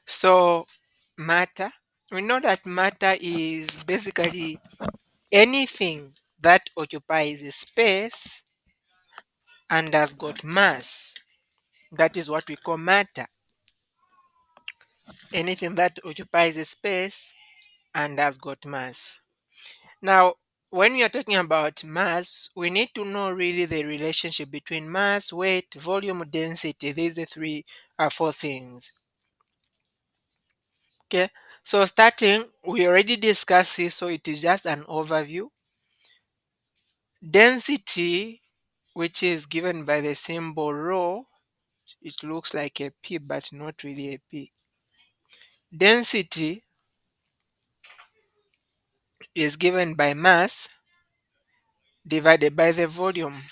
So, matter, we know that matter is basically anything that occupies a space and has got mass. That is what we call matter. Anything that occupies a space and has got mass. Now, when we are talking about mass, we need to know really the relationship between mass, weight, volume, density. These are four things. Okay. So starting, we already discussed this, so it is just an overview. Density, which is given by the symbol rho, it looks like a P, but not really a P. Density is given by mass divided by the volume.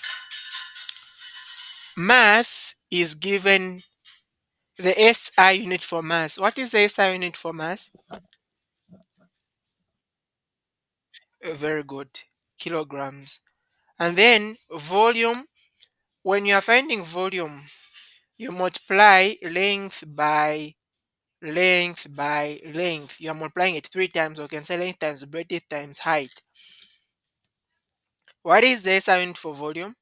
Mass is given the SI unit for mass. What is the SI unit for mass? Very good. Kilograms. And then volume, when you are finding volume, you multiply length by length. You are multiplying it three times, or you can say length times breadth times height. What is the SI unit for volume?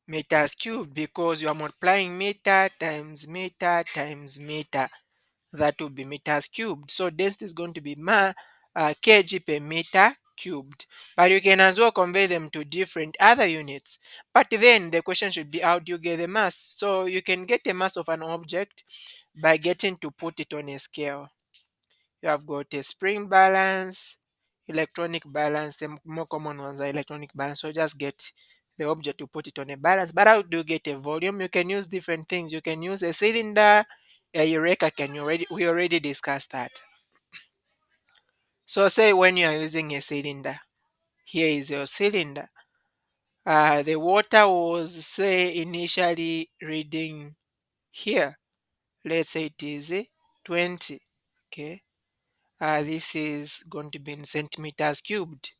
Meters cubed, because you are multiplying meter times meter times meter. That will be meters cubed. So density is going to be kg per meter cubed. But you can as well convert them to different other units. But then the question should be, how do you get the mass? So you can get the mass of an object by getting to put it on a scale. You have got a spring balance, electronic balance. The more common ones are electronic balance. So just get the object to put it on a balance. But how do you get a volume? You can use different things. You can use a cylinder, a eureka can. We already discussed that. So say when you are using a cylinder, here is your cylinder. The water was, say, initially reading here. Let's say it is 20. Okay. This is going to be in centimeters cubed.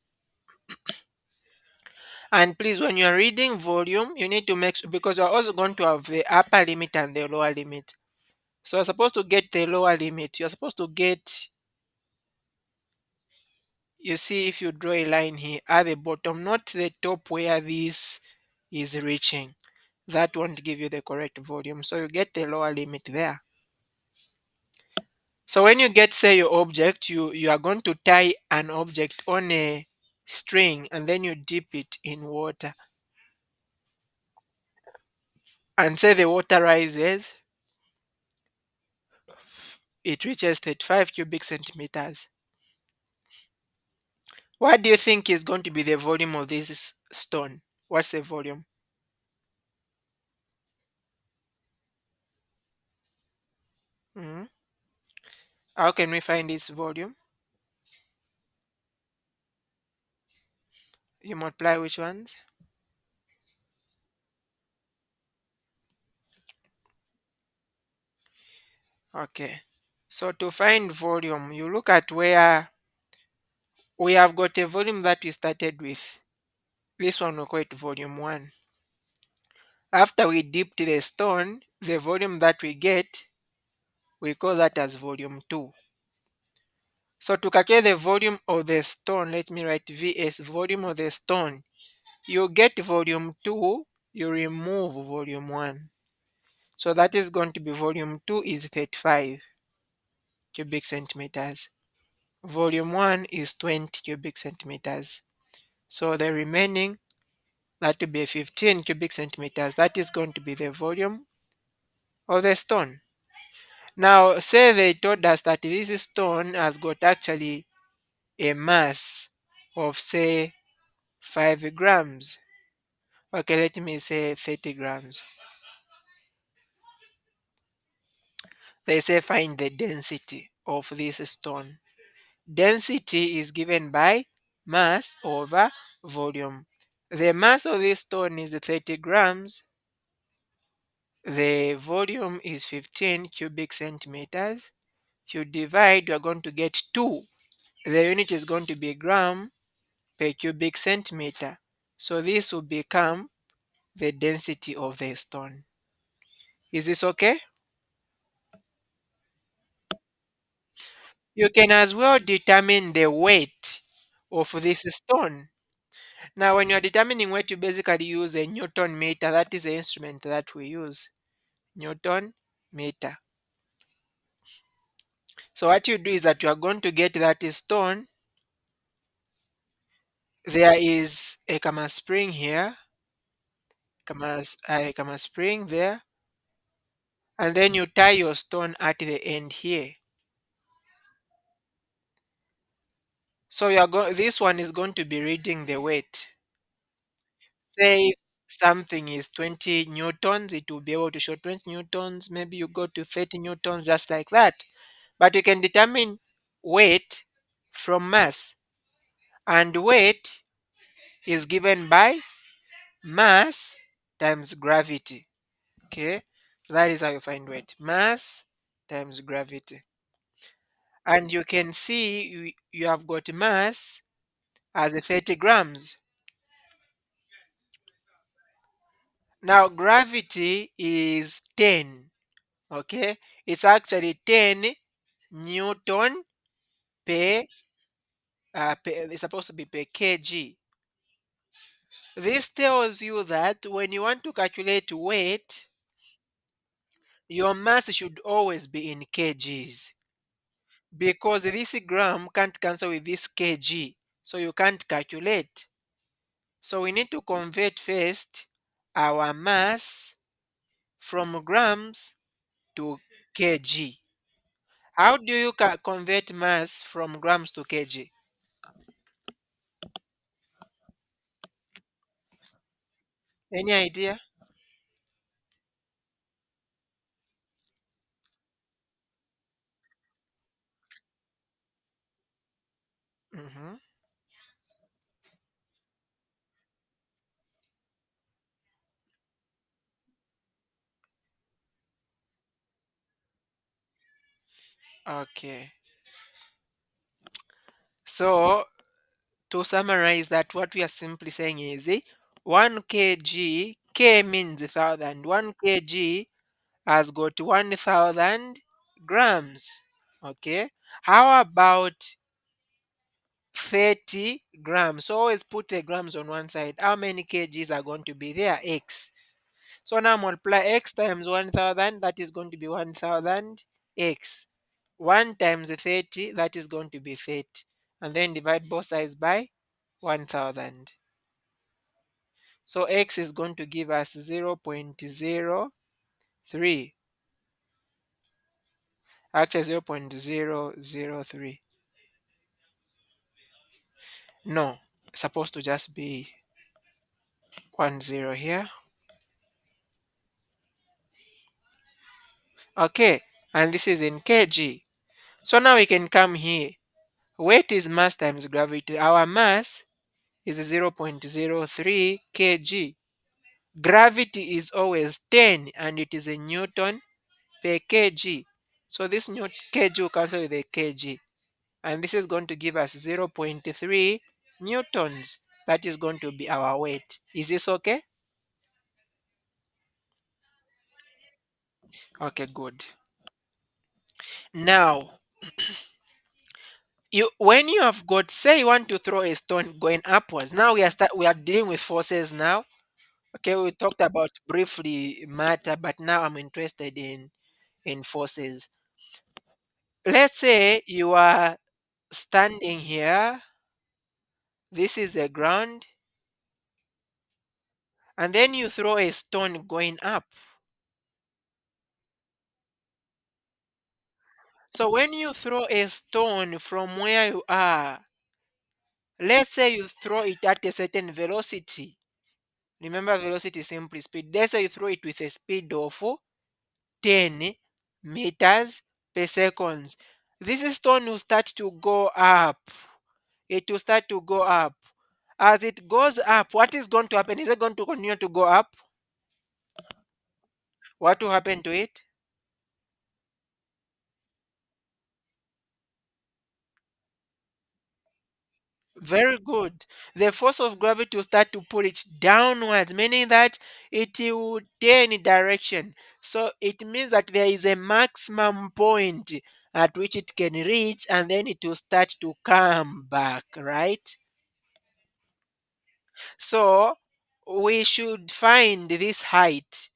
And please, when you are reading volume, you need to make sure, because you're also going to have the upper limit and the lower limit. So you're supposed to get the lower limit. You're supposed to get, you see, if you draw a line here at the bottom, not the top where this is reaching. That won't give you the correct volume. So you get the lower limit there. So when you get, say, your object, you are going to tie an object on a string and then you dip it in water. And say the water rises, it reaches 35 cubic centimeters. What do you think is going to be the volume of this stone? What's the volume? Mhm. How can we find this volume? You multiply which ones? Okay. So to find volume, you look at where we have got a volume that we started with. This one we call it volume 1. After we dipped the stone, the volume that we get, we call that as volume 2. So to calculate the volume of the stone, let me write Vs, volume of the stone. You get volume 2, you remove volume 1. So that is going to be volume 2 is 35 cubic centimeters. Volume 1 is 20 cubic centimeters. So the remaining, that will be 15 cubic centimeters. That is going to be the volume of the stone. Now, say they told us that this stone has got actually a mass of, say, 5 grams. Okay, let me say 30 grams. They say find the density of this stone. Density is given by mass over volume. The mass of this stone is 30 grams. The volume is 15 cubic centimeters. If you divide, you are going to get 2. The unit is going to be gram per cubic centimeter. So this will become the density of the stone. Is this okay? You can as well determine the weight of this stone. Now, when you're determining weight, you basically use a Newton meter. That is the instrument that we use. Newton meter. So what you do is that you are going to get that stone. There is a comma spring here, comma spring there, and then you tie your stone at the end here. So this one is going to be reading the weight. Say if something is 20 newtons, it will be able to show 20 newtons. Maybe you go to 30 newtons, just like that. But you can determine weight from mass, and weight is given by mass times gravity. Okay, that is how you find weight: mass times gravity. And you can see you have got mass as a 30 grams. Now gravity is 10. Okay, it's actually 10 newton per, it's supposed to be per kg. This tells you that when you want to calculate weight, your mass should always be in kgs, because this gram can't cancel with this kg, so you can't calculate. So we need to convert first our mass from grams to kg. How do you convert mass from grams to kg? Any idea? Hmm. Okay. So to summarize that, what we are simply saying is 1 kg, K means 1000, 1 kg has got 1000 grams. Okay. How about 30 grams? So always put the grams on one side. How many kgs are going to be there? X. So now multiply x times 1000, that is going to be 1000 x. 1 times 30, that is going to be 30. And then divide both sides by 1000. So x is going to give us 0.03. Actually 0.003. No, it's supposed to just be 10 here. Okay, and this is in kg. So now we can come here. Weight is mass times gravity. Our mass is 0.03 kg. Gravity is always 10 and it is a newton per kg. So this kg will cancel with a kg. And this is going to give us 0.3 newtons. That is going to be our weight. Is this okay? Okay, good. Now, when you have got, say you want to throw a stone going upwards. Now we are dealing with forces now. Okay, we talked about briefly matter, but now I'm interested in forces. Let's say you are standing here, this is the ground, and then you throw a stone going up. So when you throw a stone from where you are, let's say you throw it at a certain velocity. Remember, velocity is simply speed. Let's say you throw it with a speed of 10 meters per second. This stone will start to go up. It will start to go up. As it goes up, what is going to happen? Is it going to continue to go up? What will happen to it? Very good. The force of gravity will start to pull it downwards, meaning that it will turn direction. So it means that there is a maximum point at which it can reach, and then it will start to come back, right? So we should find this height,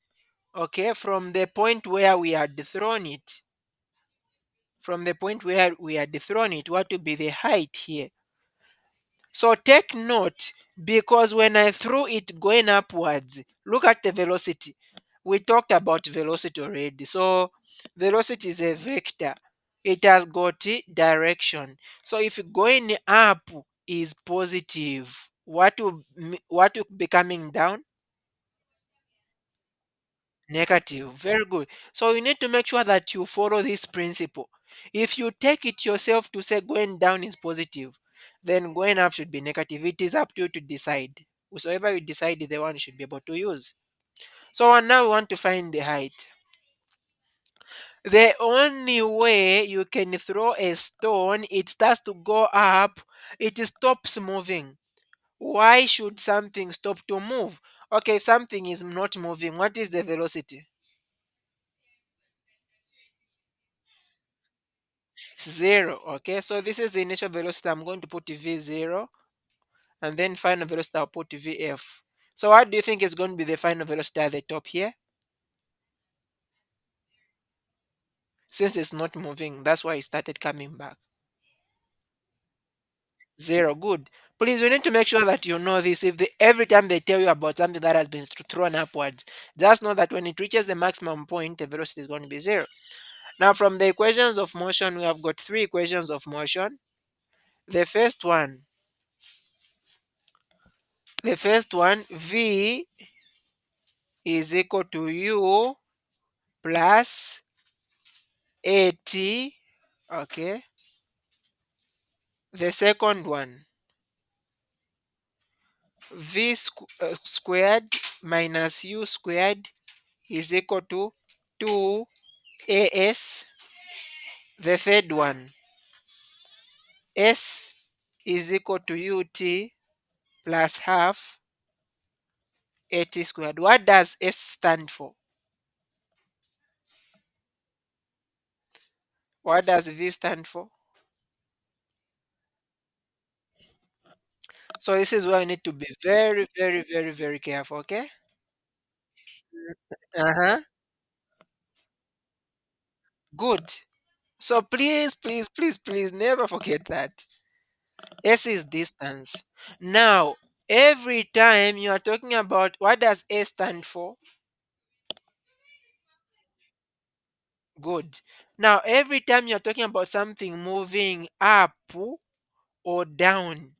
okay, from the point where we had thrown it. From the point where we had thrown it, what will be the height here? So take note, because when I threw it going upwards, look at the velocity. We talked about velocity already. So velocity is a vector. It has got direction. So if going up is positive, what will be coming down? Negative. Very good. So you need to make sure that you follow this principle. If you take it yourself to say going down is positive, then going up should be negative. It is up to you to decide. Whosoever you decide is the one you should be able to use. So and now we want to find the height. The only way you can throw a stone, it starts to go up, it stops moving. Why should something stop to move? Okay, if something is not moving, what is the velocity? Zero. Okay, so this is the initial velocity. I'm going to put v0, and then final velocity I'll put vf. So what do you think is going to be the final velocity at the top here? Since it's not moving, that's why it started coming back. Zero. Good. Please, you need to make sure that you know this. If every time they tell you about something that has been thrown upwards, just know that when it reaches the maximum point, the velocity is going to be zero. Now, from the equations of motion, we have got three equations of motion. The first one, v is equal to u plus at. Okay. The second one, squared minus u squared is equal to 2as. The third one, s is equal to ut plus half at squared. What does s stand for? What does v stand for? So this is where you need to be very, very, very, very careful, okay? Uh-huh. Good. So please, please, please, please never forget that. S is distance. Now, every time you are talking about what does S stand for? Good. Now, every time you're talking about something moving up or down,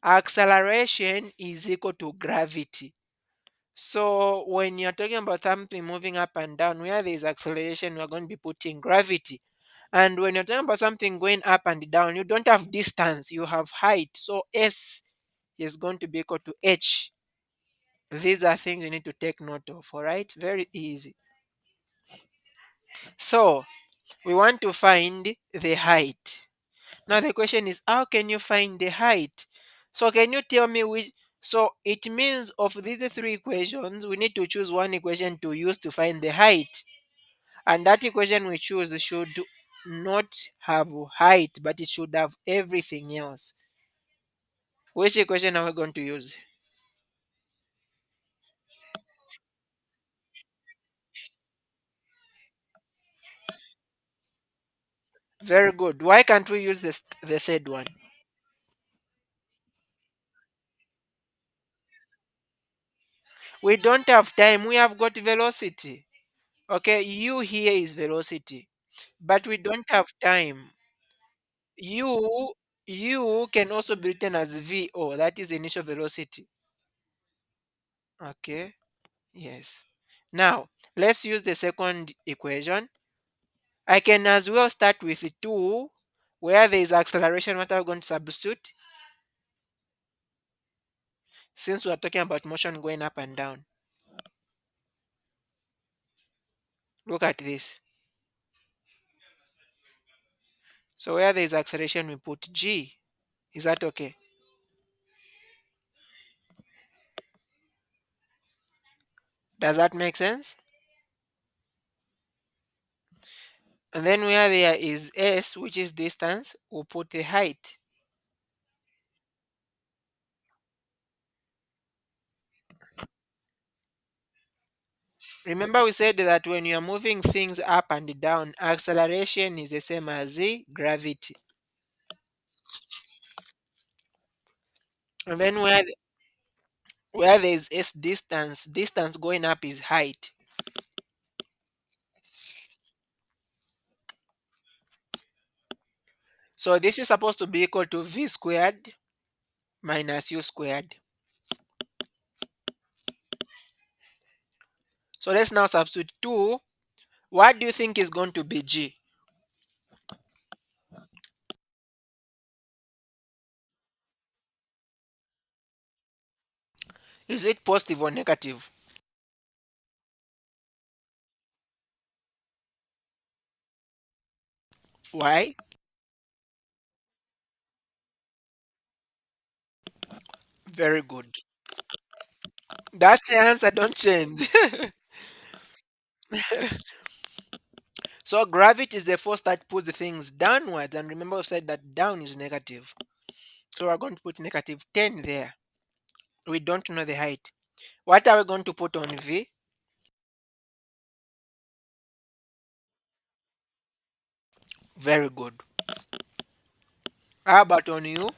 acceleration is equal to gravity. So when you're talking about something moving up and down, where there is acceleration, we're going to be putting gravity. And when you're talking about something going up and down, you don't have distance, you have height. So S is going to be equal to H. These are things you need to take note of, all right? Very easy. So we want to find the height. Now the question is, how can you find the height? So can you tell me which? So it means of these three equations, we need to choose one equation to use to find the height. And that equation we choose should not have height, but it should have everything else. Which equation are we going to use? Very good. Why can't we use the third one? We don't have time. We have got velocity. Okay, u here is velocity, but we don't have time. U can also be written as VO, that is initial velocity. Okay, yes. Now, let's use the second equation. I can as well start with 2, where there is acceleration. What are we going to substitute? Since we are talking about motion going up and down. Look at this. So where there is acceleration, we put G. Is that okay? Does that make sense? And then where there is s, which is distance, we'll put the height. Remember we said that when you are moving things up and down, acceleration is the same as the gravity. And then where there is s distance, distance going up is height. So this is supposed to be equal to v squared minus u squared. So let's now substitute 2. What do you think is going to be g? Is it positive or negative? Why? Very good. That's the answer, don't change. So gravity is the force that pulls the things downwards. And remember, we said that down is negative. So we're going to put negative 10 there. We don't know the height. What are we going to put on V? Very good. How about on U?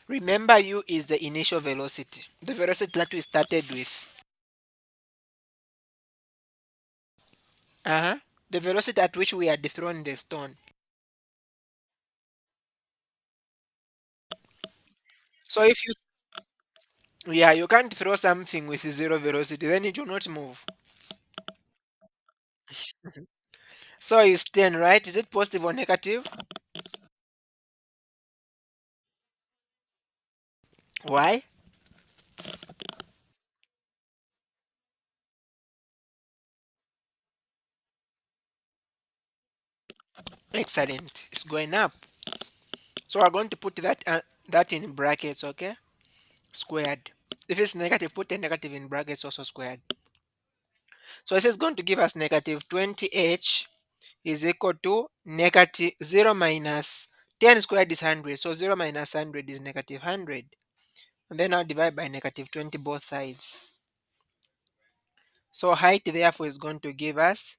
Remember, U is the initial velocity, the velocity that we started with. Uh-huh. The velocity at which we had thrown the stone. So if you, yeah, you can't throw something with zero velocity, then it will not move. So it's 10, right? Is it positive or negative? Why? Excellent. It's going up. So we're going to put that in brackets, okay? Squared. If it's negative, put a negative in brackets also squared. So this is going to give us negative 20h is equal to negative 0 minus 10 squared is 100. So 0 minus 100 is negative 100. And then I'll divide by negative 20 both sides. So height therefore is going to give us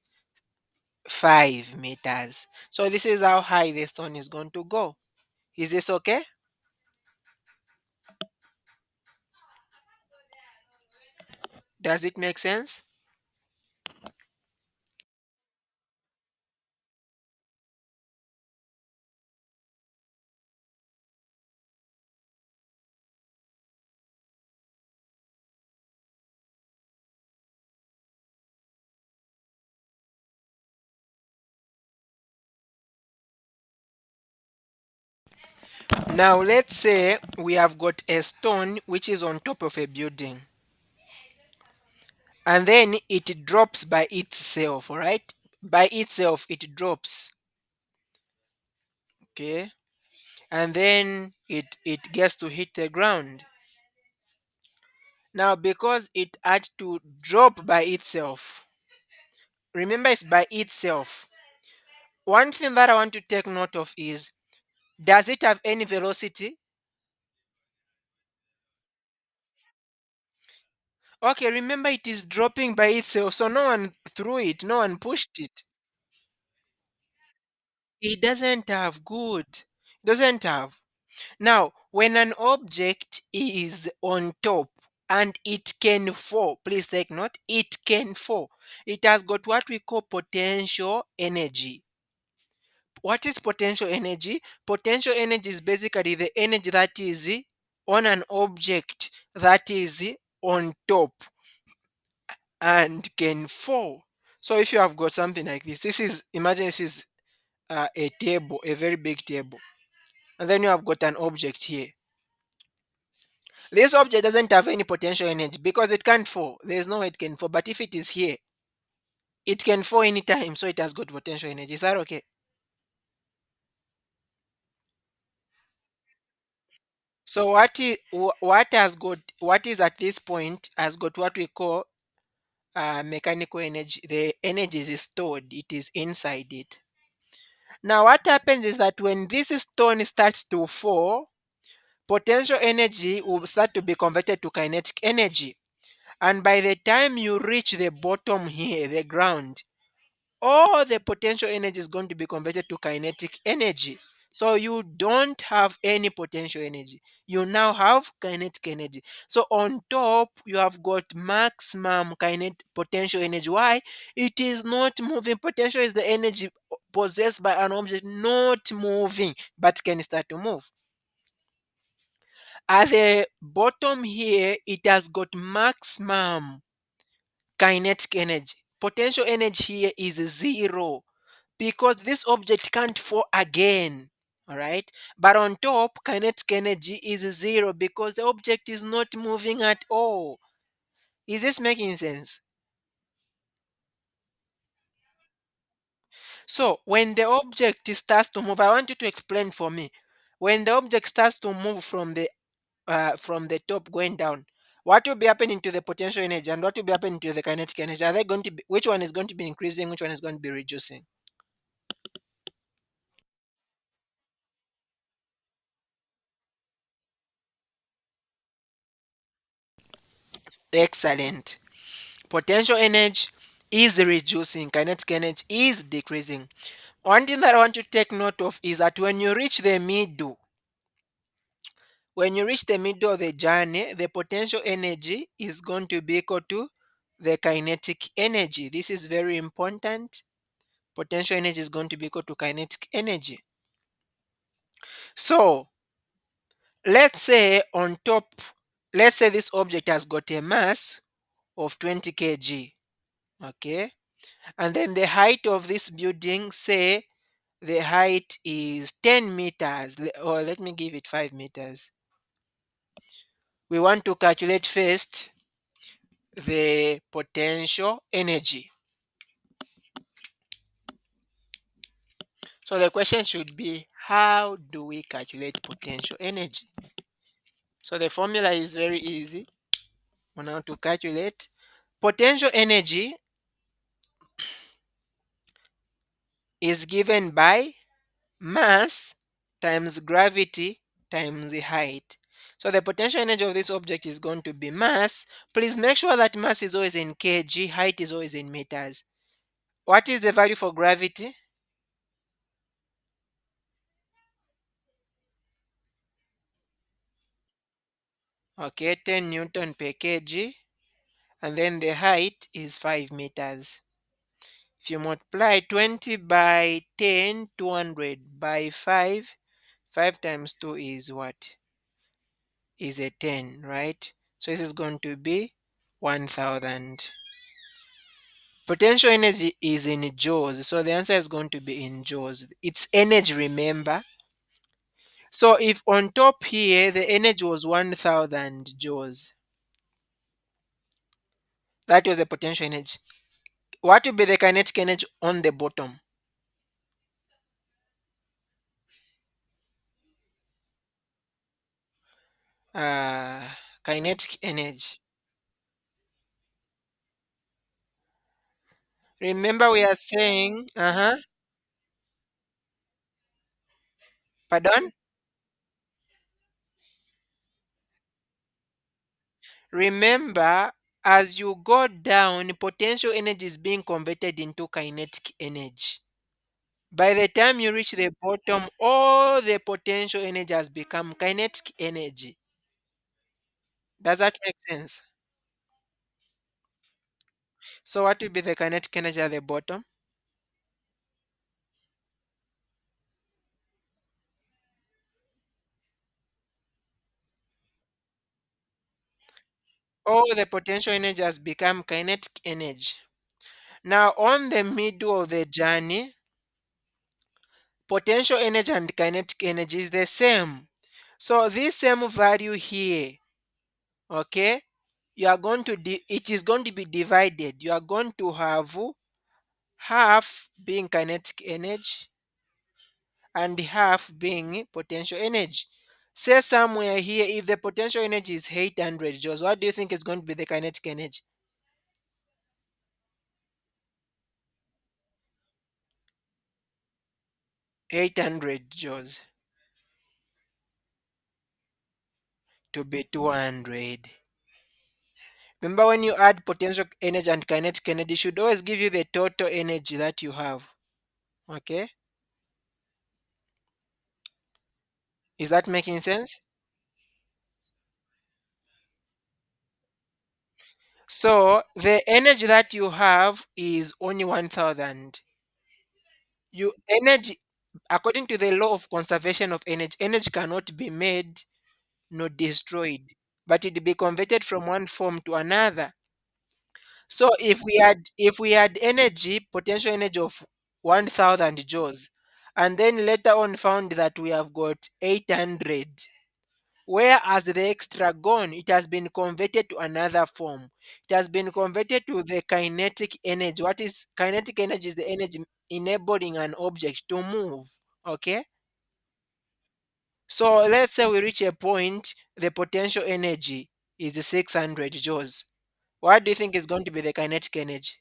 5 meters. So this is how high the stone is going to go. Is this okay? Does it make sense? Now let's say we have got a stone which is on top of a building and then it drops by itself, all right? By itself it drops, okay? And then it gets to hit the ground. Now because it had to drop by itself, remember it's by itself. One thing that I want to take note of is, does it have any velocity? Okay, remember it is dropping by itself, so no one threw it, no one pushed it. It doesn't have. Good. Doesn't have. Now, when an object is on top and it can fall, please take note, it can fall. It has got what we call potential energy. What is potential energy? Potential energy is basically the energy that is on an object that is on top and can fall. So if you have got something like this is, imagine this is a table, a very big table, and then you have got an object here. This object doesn't have any potential energy because it can't fall. There's no way it can fall. But if it is here, It can fall anytime, so it has got potential energy. Is that okay? So what is at this point has got what we call mechanical energy. The energy is stored. It is inside it. Now what happens is that when this stone starts to fall, potential energy will start to be converted to kinetic energy. And by the time you reach the bottom here, the ground, all the potential energy is going to be converted to kinetic energy. So you don't have any potential energy. You now have kinetic energy. So on top, you have got maximum kinetic potential energy. Why? It is not moving. Potential is the energy possessed by an object not moving, but can start to move. At the bottom here, it has got maximum kinetic energy. Potential energy here is zero because this object can't fall again. All right. But on top, kinetic energy is zero because the object is not moving at all. Is this making sense? So when the object starts to move, I want you to explain for me. When the object starts to move from the top going down, what will be happening to the potential energy and what will be happening to the kinetic energy? Are they going to be, which one is going to be increasing, which one is going to be reducing? Excellent. Potential energy is reducing, kinetic energy is decreasing. One thing that I want you to take note of is that when you reach the middle of the journey, the potential energy is going to be equal to the kinetic energy. This is very important. Potential energy is going to be equal to kinetic energy. So let's say on top, let's say this object has got a mass of 20 kg. Okay. And then the height of this building, say the height is 10 meters, or let me give it 5 meters. We want to calculate first the potential energy. So the question should be, how do we calculate potential energy? So the formula is very easy on how to calculate. Potential energy is given by mass times gravity times the height. So the potential energy of this object is going to be mass. Please make sure that mass is always in kg, height is always in meters. What is the value for gravity? Okay, 10 Newton per kg. And then the height is 5 meters. If you multiply 20 by 10, 200 by 5, 5 times 2 is what? Is a 10, right? So this is going to be 1000. Potential energy is in joules, so the answer is going to be in joules. It's energy, remember. So if on top here the energy was 1000 joules, that was the potential energy. What will be the kinetic energy on the bottom? Uh, Kinetic energy. Remember we are saying, pardon? Remember, as you go down, potential energy is being converted into kinetic energy. By the time you reach the bottom, all the potential energy has become kinetic energy. Does that make sense? So what will be the kinetic energy at the bottom? All the potential energy has become kinetic energy. Now on the middle of the journey, potential energy and kinetic energy is the same. So this same value here, okay, you are going to it is going to be divided. You are going to have half being kinetic energy and half being potential energy. Say somewhere here, if the potential energy is 800 joules, what do you think is going to be the kinetic energy? 800 joules to be 200. Remember, when you add potential energy and kinetic energy, it should always give you the total energy that you have. Okay? Is that making sense? So the energy that you have is only 1000. You energy, according to the law of conservation of energy, energy cannot be made nor destroyed, but it be converted from one form to another. So if we had energy, potential energy of 1000 joules, and then later on found that we have got 800, whereas the extra gone, it has been converted to another form. It has been converted to the kinetic energy. What is kinetic energy? Is the energy enabling an object to move. Okay? So let's say we reach a point, the potential energy is 600 joules. What do you think is going to be the kinetic energy?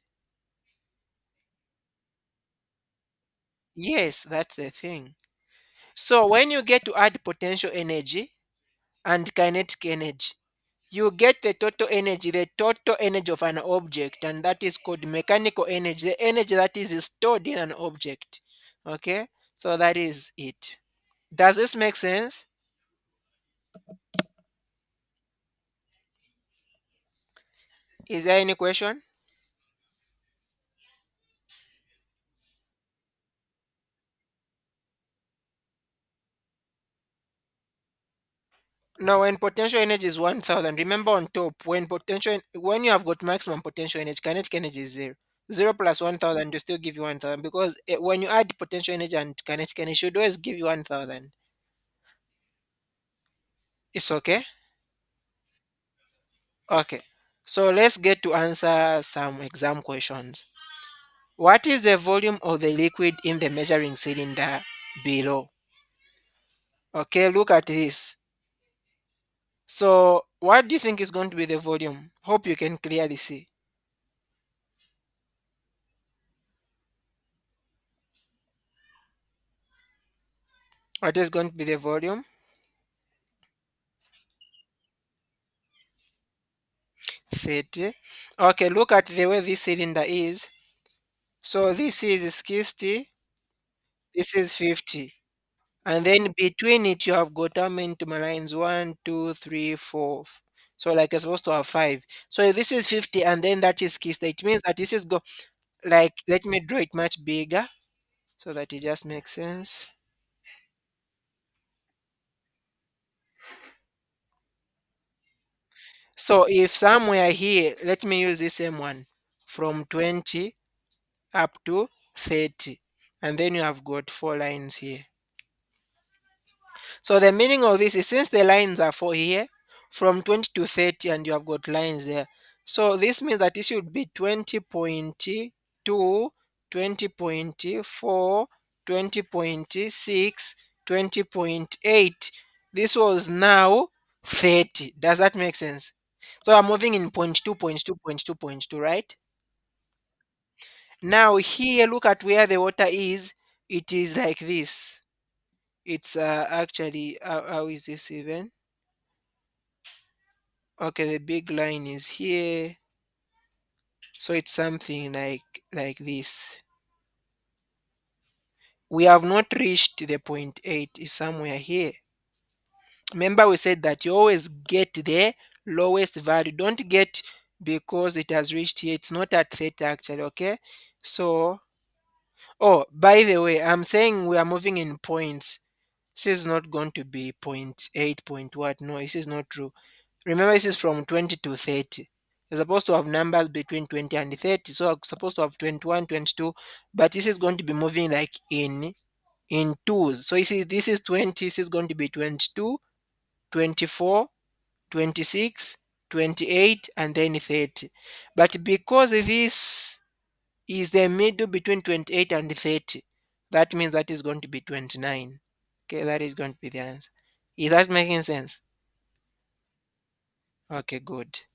Yes, that's the thing. So when you get to add potential energy and kinetic energy, you get the total energy of an object, and that is called mechanical energy, the energy that is stored in an object. Okay, so that is it. Does this make sense? Is there any question? No, when potential energy is 1000, remember on top, when you have got maximum potential energy, kinetic energy is zero. Zero plus 1000 to still give you 1000, because when you add potential energy and kinetic energy, it should always give you 1000. It's okay. Okay, so let's get to answer some exam questions. What is the volume of the liquid in the measuring cylinder below? Okay, look at this. So what do you think is going to be the volume? Hope you can clearly see. What is going to be the volume? 30. Okay, look at the way this cylinder is. So this is 60, this is 50. And then between it, you have got how many two lines? One, two, three, four. So like you're supposed to have five. So if this is 50 and then that is 60, it means that this is go like, let me draw it much bigger so that it just makes sense. So if somewhere here, let me use the same one from 20 up to 30. And then you have got four lines here. So the meaning of this is, since the lines are four here, from 20 to 30, and you have got lines there. So this means that this should be 20.2, 20.4, 20.6, 20.8. This was now 30. Does that make sense? So I'm moving in point two, point two, point two, point two, right? Now here, look at where the water is. It is like this. It's actually, how is this even? Okay, the big line is here. So it's something like this. We have not reached the point 8, is somewhere here. Remember we said that you always get the lowest value. Don't get because it has reached here. It's not at 30 actually, okay? So, oh, by the way, I'm saying we are moving in points. This is not going to be point 8 point what. No, this is not true. Remember, this is from 20 to 30. You're supposed to have numbers between 20 and 30. So I'm supposed to have 21, 22. But this is going to be moving like in twos. So this is 20. This is going to be 22, 24, 26, 28, and then 30. But because this is the middle between 28 and 30. That means that is going to be 29. Okay, that is going to be the answer. Is that making sense? Okay, good.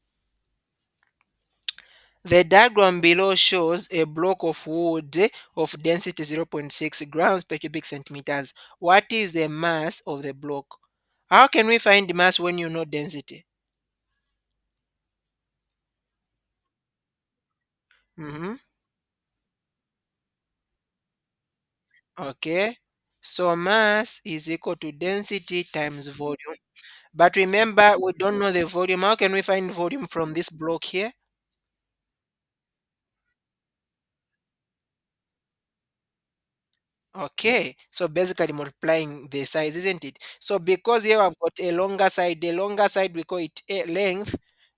The diagram below shows a block of wood of density 0.6 grams per cubic centimeters. What is the mass of the block? How can we find mass when you know density? Mhm. Okay. So mass is equal to density times volume. But remember, we don't know the volume. How can we find volume from this block here? Okay, so basically multiplying the size, isn't it? So because here I've got a longer side, the longer side we call it a length,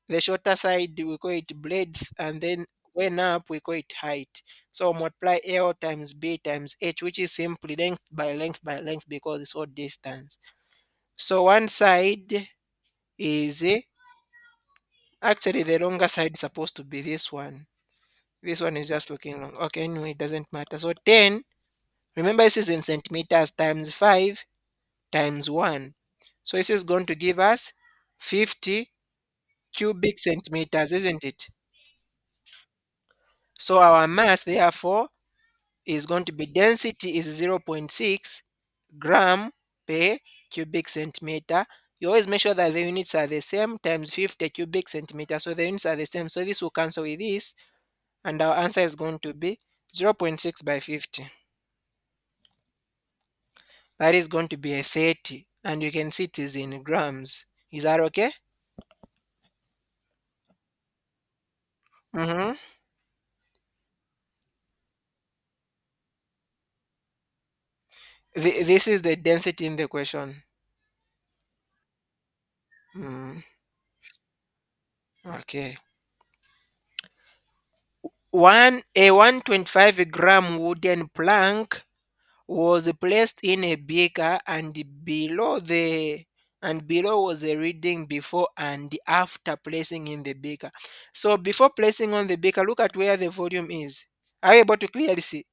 the shorter side we call it breadth, and then when up we call it height. So multiply L times B times H, which is simply length by length by length because it's all distance. So one side is actually the longer side is supposed to be this one. This one is just looking long. Okay, anyway, it doesn't matter. So 10, remember this is in centimeters times 5 times 1. So this is going to give us 50 cubic centimeters, isn't it? So our mass, therefore, is going to be density is zero point 0.6 gram per cubic centimeter. You always make sure that the units are the same times 50 cubic centimeters. So the units are the same. So this will cancel with this, and our answer is going to be zero point 0.6 by 50. That is going to be a 30, and you can see it is in grams. Is that okay? Mm-hmm. This is the density in the question. Mm, okay. A 125 gram wooden plank was placed in a beaker, and below was a reading before and after placing in the beaker. So before placing on the beaker, look at where the volume is. Are you able to clearly see?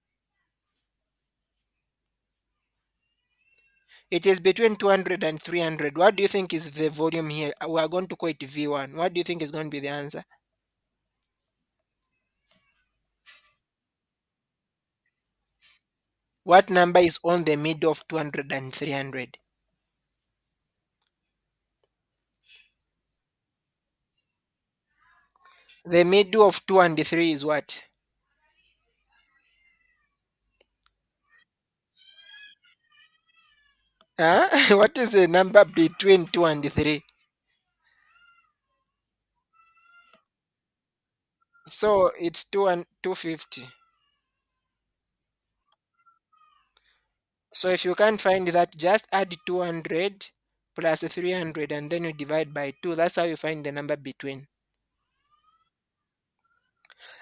It is between 200 and 300. What do you think is the volume here? We are going to call it V1. What do you think is going to be the answer? What number is on the middle of 200 and 300? The middle of 2 and 3 is what? Huh? What is the number between 2 and 3? So it's 2 and 250. So if you can't find that, just add 200 plus 300 and then you divide by 2. That's how you find the number between.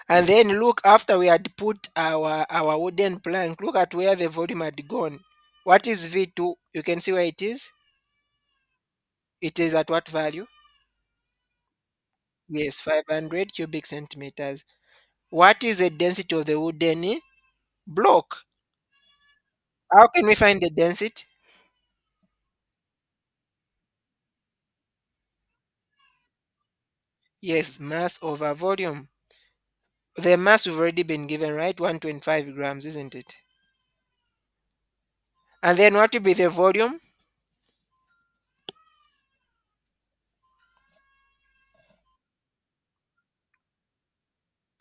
And then look, after we had put our wooden plank, look at where the volume had gone. What is V2? You can see where it is. It is at what value? Yes, 500 cubic centimeters. What is the density of the wooden block? How can we find the density? Yes, mass over volume. The mass we've already been given, right? 125 grams, isn't it? And then what will be the volume?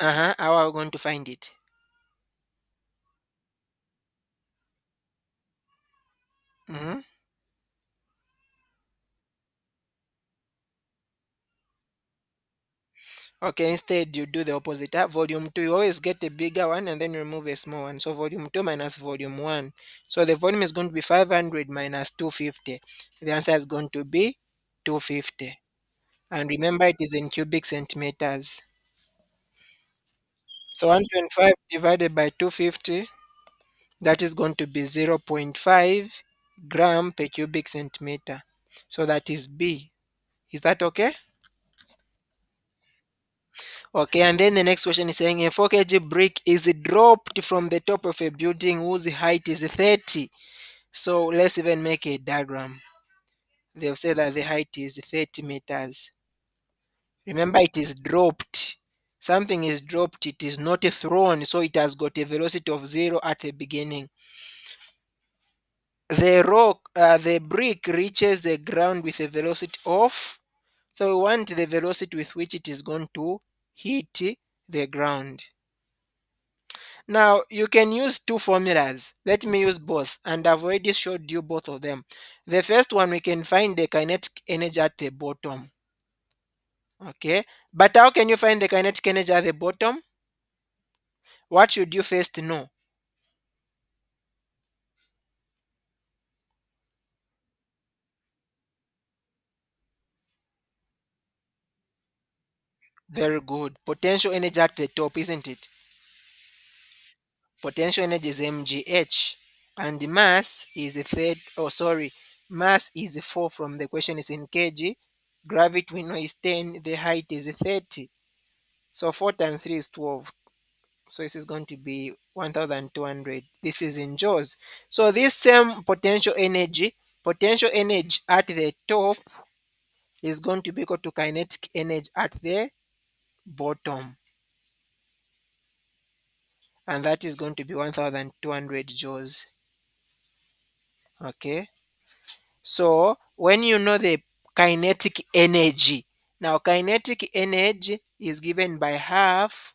Uh-huh. How are we going to find it? Hmm. Okay, instead you do the opposite. Volume 2, you always get a bigger one and then you remove a small one. So volume 2 minus volume 1. So the volume is going to be 500 minus 250. The answer is going to be 250. And remember, it is in cubic centimeters. So 125 divided by 250, that is going to be zero point 0.5 gram per cubic centimeter. So that is B. Is that okay? Okay, and then the next question is saying a 4 kg brick is dropped from the top of a building whose height is 30. So let's even make a diagram. They've said that the height is 30 meters. Remember, it is dropped. Something is dropped, it is not thrown, so it has got a velocity of 0 at the beginning. The brick reaches the ground with a velocity of, so we want the velocity with which it is going to hit the ground. Now, you can use two formulas. Let me use both, and I've already showed you both of them. The first one, we can find the kinetic energy at the bottom. Okay, but how can you find the kinetic energy at the bottom? What should you first know? Very good. Potential energy at the top, isn't it? Potential energy is mgh, and the mass is a third. Oh, sorry, mass is 4 from the question is in kg. Gravity we know is 10. The height is 30. So 4 times 3 is 12. So this is going to be 1200. This is in joules. So this same potential energy at the top is going to be equal to kinetic energy at the bottom. And that is going to be 1200 joules. Okay. So when you know the kinetic energy, now kinetic energy is given by half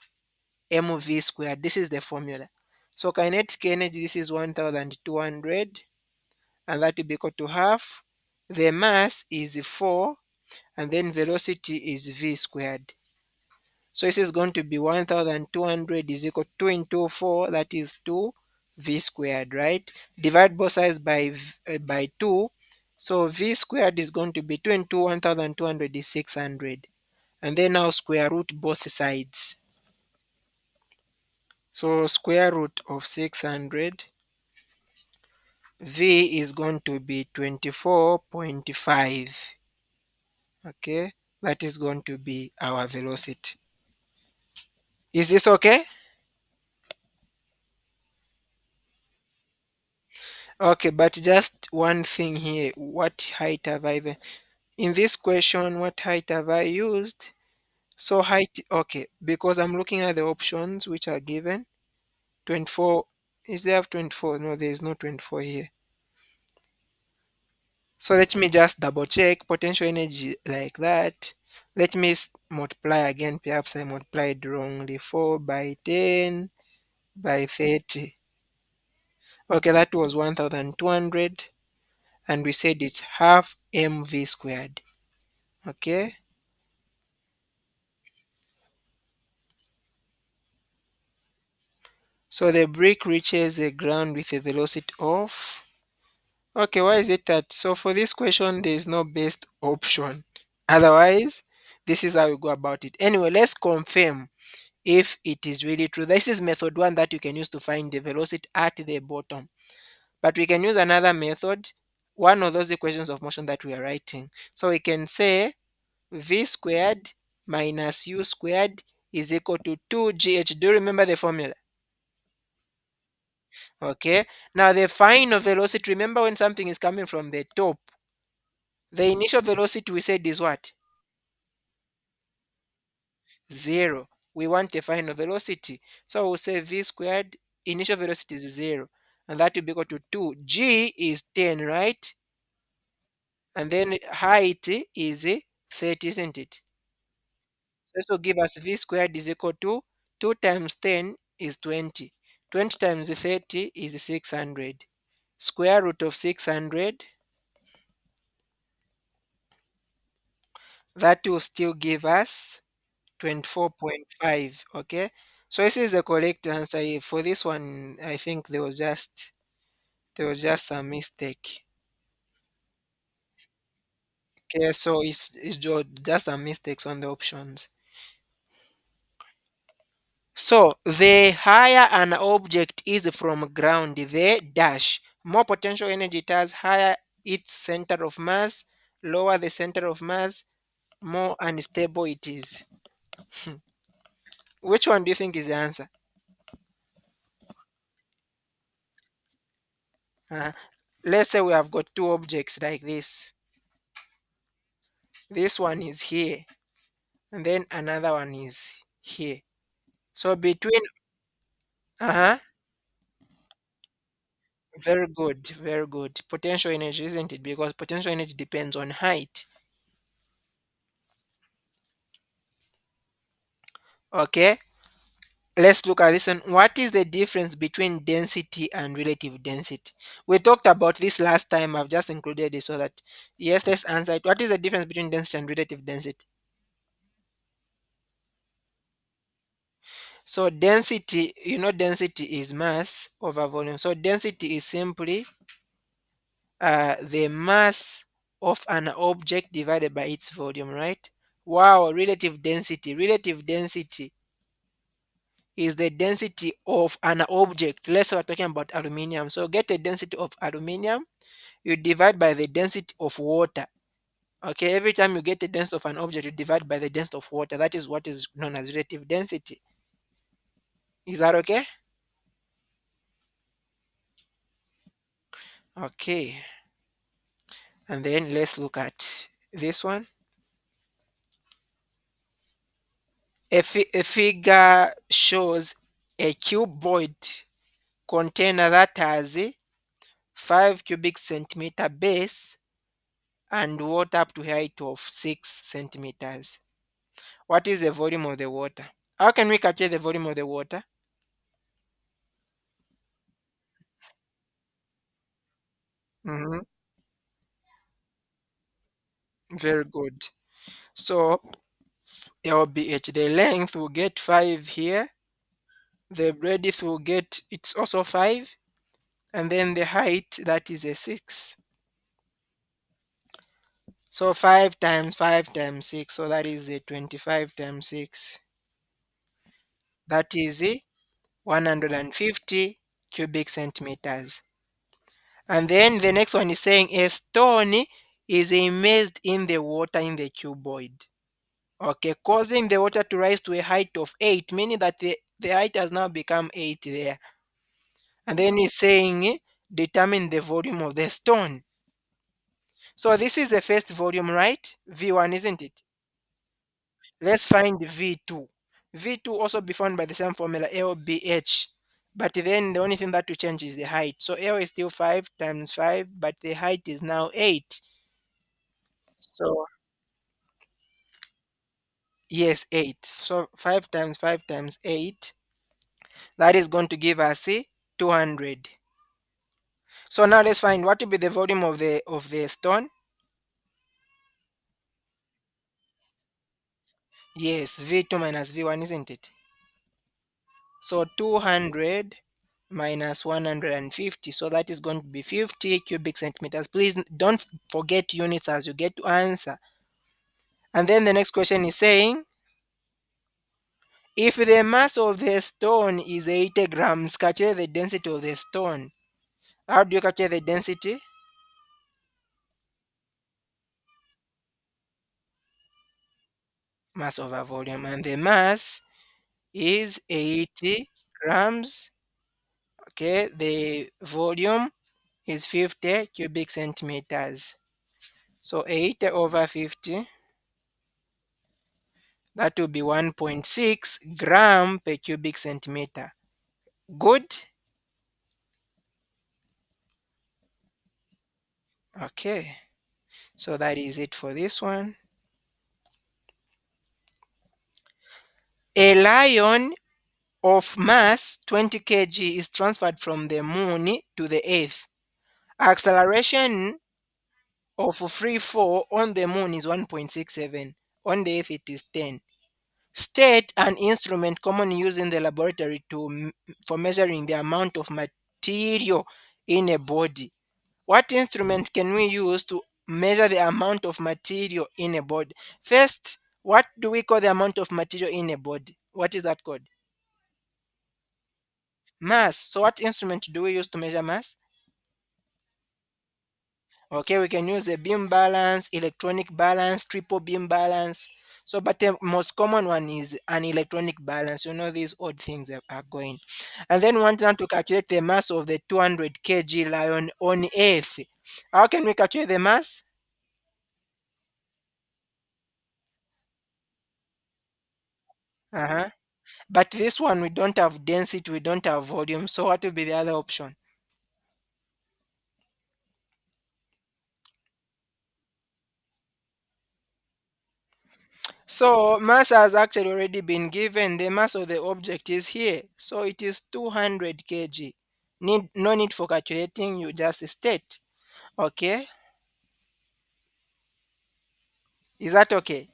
mv squared. This is the formula. So kinetic energy, this is 1200, and that will be equal to half. The mass is 4, and then velocity is v squared. So this is going to be 1200 is equal to 2 into 4, that is 2 v squared, right? Divide both sides by 2. So v squared is going to be 2 into 1200 is 600. And then now square root both sides. So square root of 600, v is going to be 24.5. Okay, that is going to be our velocity. Is this okay? Okay, but just one thing here. What height have I even, in this question, what height have I used? So height, okay, because I'm looking at the options which are given. 24, is there 24? No, there is no 24 here. So let me just double check potential energy like that. Let me multiply again. Perhaps I multiplied wrongly. 4 by 10 by 30. Okay, that was 1200. And we said it's half mv squared. Okay, so the brick reaches the ground with a velocity of, okay, why is it that, so for this question there is no best option, otherwise this is how we go about it. Anyway, let's confirm if it is really true. This is method 1 that you can use to find the velocity at the bottom, but we can use another method, one of those equations of motion that we are writing. So we can say v squared minus u squared is equal to 2gh. Do you remember the formula? Okay. Now the final velocity, remember when something is coming from the top, the initial velocity we said is what? 0. We want the final velocity. So we'll say v squared, initial velocity is 0. And that will be equal to 2. G is 10, right? And then height is 30, isn't it? So this will give us v squared is equal to 2 times 10 is 20. 20 times 30 is 600. Square root of 600, that will still give us 24.5. Okay, so this is the correct answer. For this one, I think there was just a mistake. Okay, so it's just a mistakes on the options. So the higher an object is from ground, the dash, more potential energy it has, higher its center of mass, lower the center of mass, more unstable it is. Which one do you think is the answer? Uh, let's say we have got two objects like this. This one is here, and then another one is here. So between, uh-huh, very good, very good. Potential energy, isn't it? Because potential energy depends on height. Okay, let's look at this one. What is the difference between density and relative density? We talked about this last time. I've just included it so that, yes, let's answer it. What is the difference between density and relative density? So density, density is mass over volume. So density is simply the mass of an object divided by its volume, right? Wow, relative density. Relative density is the density of an object. Let's say we're talking about aluminium. So get the density of aluminium, you divide by the density of water. Okay, every time you get the density of an object, you divide by the density of water. That is what is known as relative density. Is that okay? Okay, and then let's look at this one. A figure shows a cuboid container that has a 5 cubic centimeter base and water up to height of 6 centimeters. What is the volume of the water? How can we calculate the volume of the water? Mhm, very good. So LBH, the length will get 5 here, the breadth will get, it's also 5, and then the height, that is a 6. So 5 times 5 times 6, so that is a 25 times 6. That is 150 cubic centimeters. And then the next one is saying a stone is immersed in the water in the cuboid. Okay, causing the water to rise to a height of 8, meaning that the height has now become 8 there. And then he's saying determine the volume of the stone. So this is the first volume, right? V1, isn't it? Let's find V2. V2 also be found by the same formula LBH. But then the only thing that will change is the height. So L is still 5 times 5, but the height is now 8. So yes, 8. So 5 times 5 times 8, that is going to give us 200. So now let's find what will be the volume of the stone. Yes, V2 minus V1, isn't it? So 200 minus 150. So that is going to be 50 cubic centimeters. Please don't forget units as you get to answer. And then the next question is saying, if the mass of the stone is 80 grams, calculate the density of the stone. How do you calculate the density? Mass over volume. And the mass is 80 grams. Okay, the volume is 50 cubic centimeters. So 80 over 50, that will be 1.6 gram per cubic centimeter. Good? Okay, so that is it for this one. A lion of mass 20 kg is transferred from the moon to the earth. Acceleration of free fall on the moon is 1.67. On the earth it is 10. State an instrument commonly used in the laboratory for measuring the amount of material in a body. What instrument can we use to measure the amount of material in a body? First, what do we call the amount of material in a body? What is that called? Mass. So what instrument do we use to measure mass? Okay, we can use a beam balance, electronic balance, triple beam balance. So, but the most common one is an electronic balance. You know, these odd things are going. And then we want now to calculate the mass of the 200 kg lion on Earth. How can we calculate the mass? Uh-huh. But this one, we don't have density, we don't have volume. So what will be the other option? So mass has actually already been given. The mass of the object is here. So it is 200 kg. No need for calculating, you just state. Okay? Is that okay?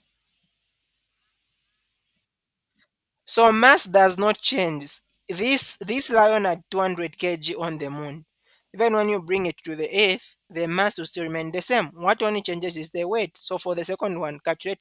So mass does not change. This lion at 200 kg on the moon. Even when you bring it to the earth, the mass will still remain the same. What only changes is the weight. So for the second one, calculate